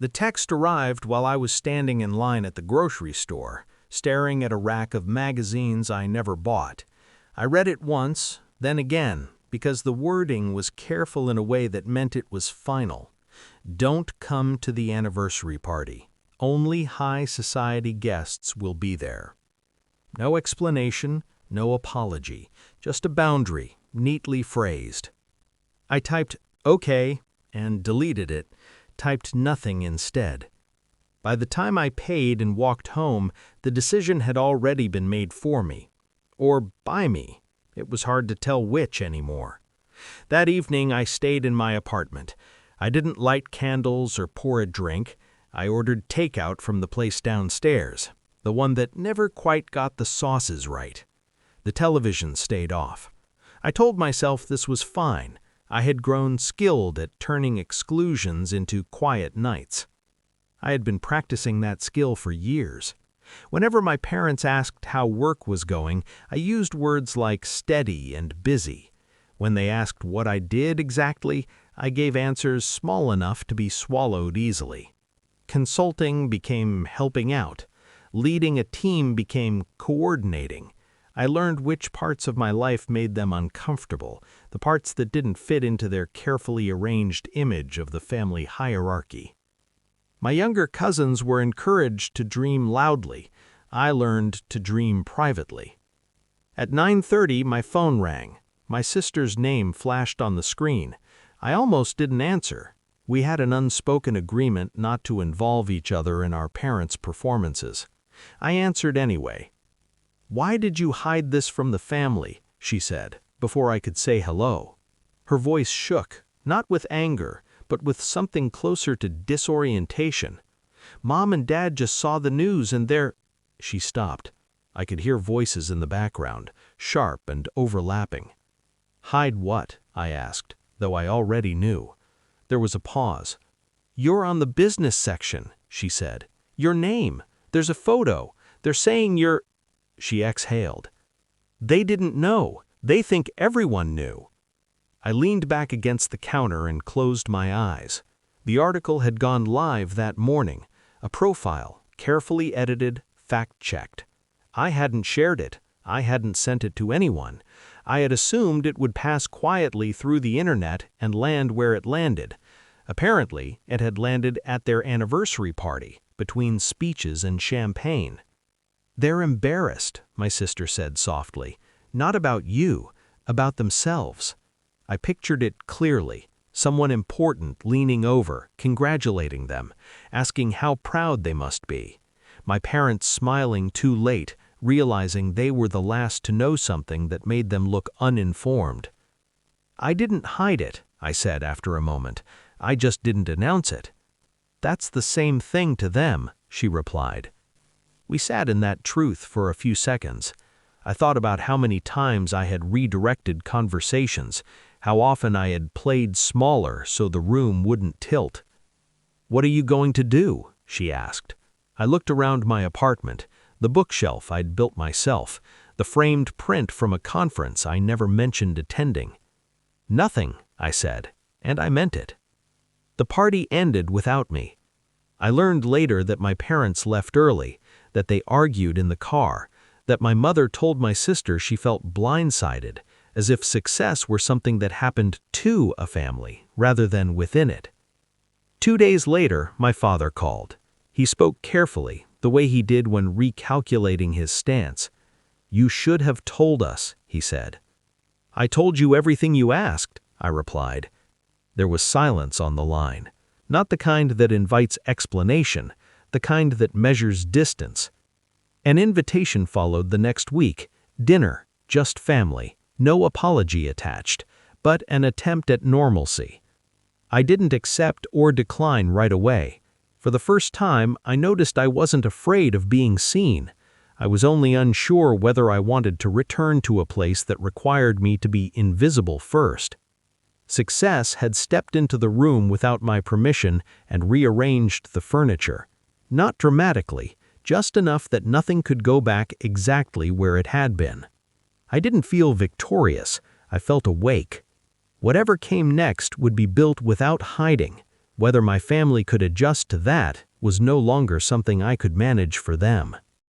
The text arrived while I was standing in line at the grocery store, staring at a rack of magazines I never bought. I read it once, then again, because the wording was careful in a way that meant it was final. Don't come to the anniversary party. Only high society guests will be there. No explanation, no apology, just a boundary, neatly phrased. I typed "okay" and deleted it, typed nothing instead. By the time I paid and walked home, the decision had already been made for me. Or by me. It was hard to tell which anymore. That evening I stayed in my apartment. I didn't light candles or pour a drink. I ordered takeout from the place downstairs, the one that never quite got the sauces right. The television stayed off. I told myself this was fine. I had grown skilled at turning exclusions into quiet nights. I had been practicing that skill for years. Whenever my parents asked how work was going, I used words like steady and busy. When they asked what I did exactly, I gave answers small enough to be swallowed easily. Consulting became helping out. Leading a team became coordinating. I learned which parts of my life made them uncomfortable, the parts that didn't fit into their carefully arranged image of the family hierarchy. My younger cousins were encouraged to dream loudly. I learned to dream privately. At 9:30, my phone rang. My sister's name flashed on the screen. I almost didn't answer. We had an unspoken agreement not to involve each other in our parents' performances. I answered anyway. "Why did you hide this from the family?" she said, before I could say hello. Her voice shook, not with anger, but with something closer to disorientation. "Mom and Dad just saw the news and they're—" She stopped. I could hear voices in the background, sharp and overlapping. "Hide what?" I asked, though I already knew. There was a pause. "You're on the business section," she said. "Your name. There's a photo. They're saying you're—" She exhaled. "They didn't know. They think everyone knew." I leaned back against the counter and closed my eyes. The article had gone live that morning, a profile, carefully edited, fact-checked. I hadn't shared it. I hadn't sent it to anyone. I had assumed it would pass quietly through the internet and land where it landed. Apparently, it had landed at their anniversary party, between speeches and champagne. "They're embarrassed," my sister said softly. "Not about you, about themselves." I pictured it clearly, someone important leaning over, congratulating them, asking how proud they must be. My parents smiling too late, realizing they were the last to know something that made them look uninformed. "I didn't hide it," I said after a moment. "I just didn't announce it." "That's the same thing to them," she replied. We sat in that truth for a few seconds. I thought about how many times I had redirected conversations, how often I had played smaller so the room wouldn't tilt. "What are you going to do?" she asked. I looked around my apartment, the bookshelf I'd built myself, the framed print from a conference I never mentioned attending. "Nothing," I said, and I meant it. The party ended without me. I learned later that my parents left early, that they argued in the car, that my mother told my sister she felt blindsided, as if success were something that happened to a family rather than within it. 2 days later, my father called. He spoke carefully, the way he did when recalculating his stance. "You should have told us," he said. "I told you everything you asked," I replied. There was silence on the line, not the kind that invites explanation, the kind that measures distance. An invitation followed the next week, dinner, just family, no apology attached, but an attempt at normalcy. I didn't accept or decline right away. For the first time, I noticed I wasn't afraid of being seen. I was only unsure whether I wanted to return to a place that required me to be invisible first. Success had stepped into the room without my permission and rearranged the furniture. Not dramatically, just enough that nothing could go back exactly where it had been. I didn't feel victorious, I felt awake. Whatever came next would be built without hiding, Whether my family could adjust to that was no longer something I could manage for them.